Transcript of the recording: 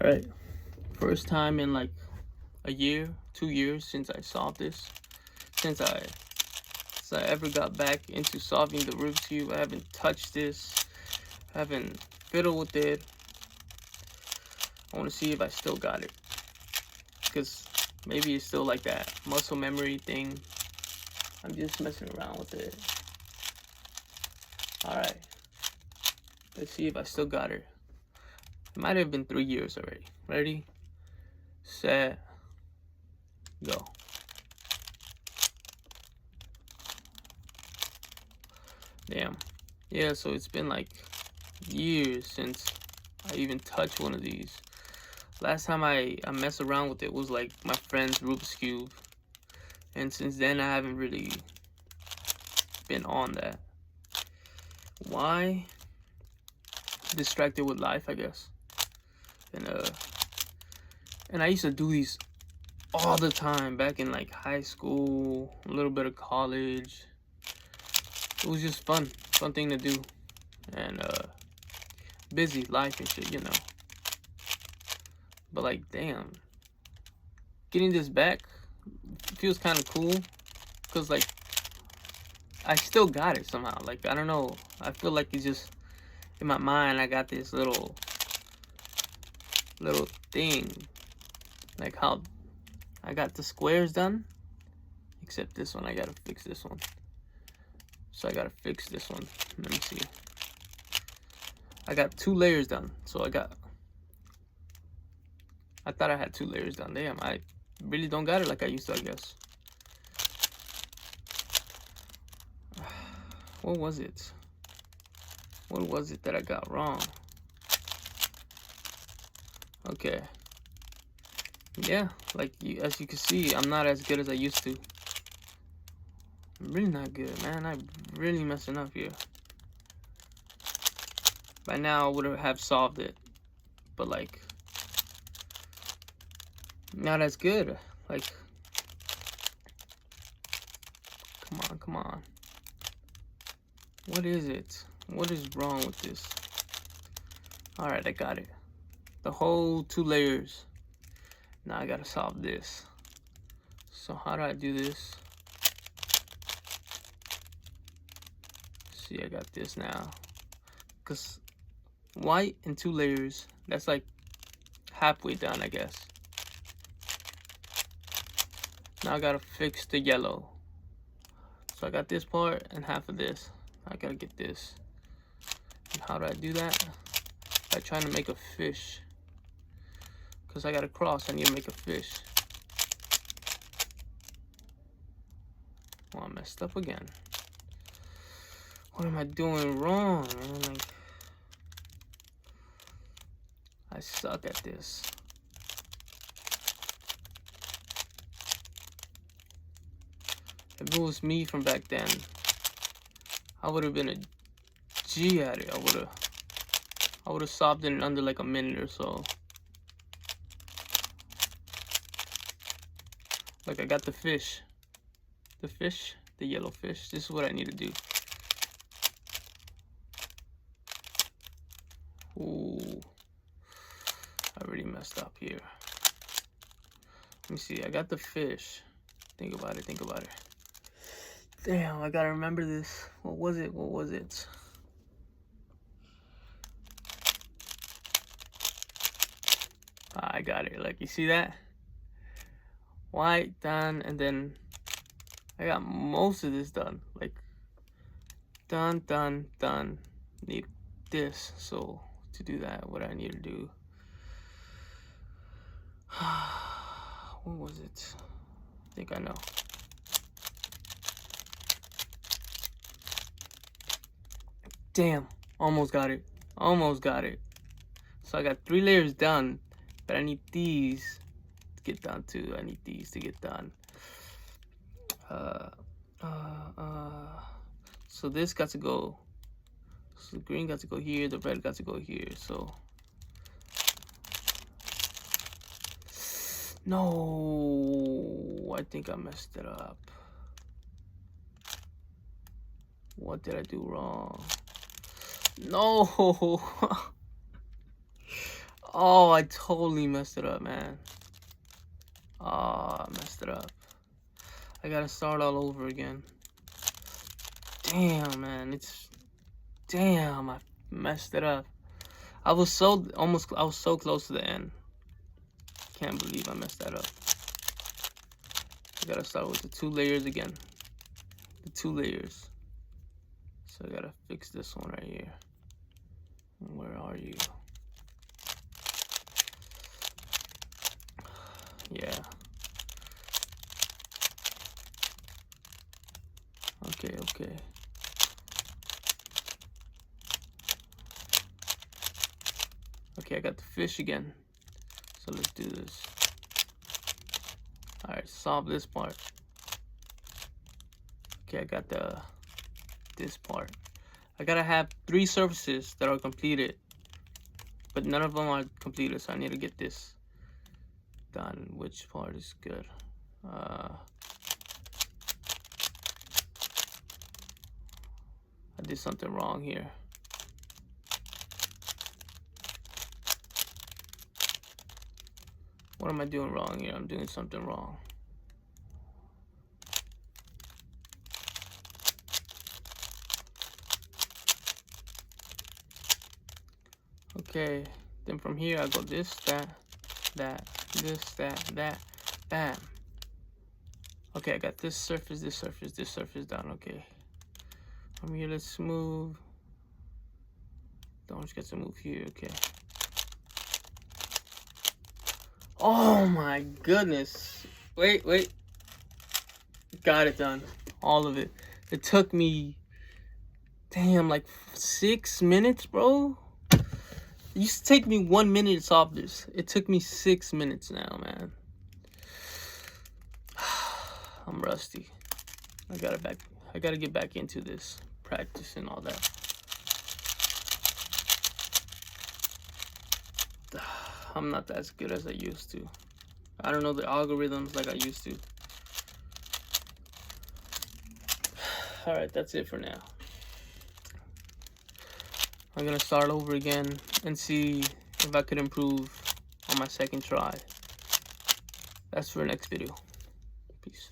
All right, first time in like a year, 2 years since I solved this. Since I ever got back into solving the Rubik's Cube, I haven't touched this. I haven't fiddled with it. I want to see if I still got it, because maybe it's still like that muscle memory thing. I'm just messing around with it. All right, let's see if I still got it. It might have been 3 years already. Ready, set, go. Damn. Yeah, so it's been like years since I even touched one of these. Last time I messed around with it was like my friend's Rubik's Cube. And since then I haven't really been on that. Why? Distracted with life, I guess. And I used to do these all the time back in like high school, a little bit of college. It was just fun thing to do. And busy life and shit, you know. But like, damn, getting this back feels kind of cool, because like I still got it somehow. Like, I don't know, I feel like it's just in my mind. I got this little thing, like how I got the squares done, except this one I gotta fix this one. So I gotta fix this one. Let me see. I got 2 layers done. So I thought I had 2 layers done. Damn, I really don't got it like I used to, I guess. What was it? What was it that I got wrong? Okay. Yeah, like as you can see, I'm not as good as I used to. I'm really not good, man. I'm really messing up here. By now I would have solved it, but like not as good. Like, come on. What is it? What is wrong with this? All right, I got it. The whole 2 layers. Now I gotta solve this. So how do I do this? See, I got this now. Cause white and 2 layers, that's like halfway done, I guess. Now I gotta fix the yellow. So I got this part and half of this. I gotta get this. And how do I do that? By trying to make a fish. Because I got a cross, I need to make a fish. Well, I messed up again. What am I doing wrong, man? Like, I suck at this. If it was me from back then, I would have been a G at it. I would have solved it in under like a minute or so. Like, I got the fish. The yellow fish. This is what I need to do. Ooh. I really messed up here. Let me see. I got the fish. Think about it. Damn, I gotta remember this. What was it? I got it. Like, you see that? White done, and then I got most of this done. Like, done. Need this. So to do that, what I need to do. What was it? I think I know. Damn, almost got it. So I got 3 layers done, but I need these to get done too. So this got to go. So the green got to go here, the red got to go here. So no, I think I messed it up. What did I do wrong? No. Oh, I totally messed it up, man. Oh, I messed it up. I gotta start all over again. Damn, man. Damn, I messed it up. I was so close to the end. Can't believe I messed that up. I gotta start with the 2 layers again. The 2 layers. So I gotta fix this one right here. Where are you? Yeah. Okay. Okay, I got the fish again. So let's do this. Alright, solve this part. Okay, I got this part. I gotta have 3 surfaces that are completed, but none of them are completed, so I need to get this done. Which part is good? I did something wrong here. What am I doing wrong here? I'm doing something wrong. Okay, then from here I go this, that, this, that, bam. Okay, I got this surface done. Okay. From here, let's move. Don't just get to move here. Okay. Oh my goodness. Wait. Got it done. All of it. It took me, damn, like 6 minutes, bro. It used to take me 1 minute to solve this. It took me 6 minutes now, man. I'm rusty. I gotta get back into this, practice and all that. I'm not as good as I used to. I don't know the algorithms like I used to. Alright, that's it for now. I'm gonna start over again and see if I could improve on my second try. That's for the next video. Peace.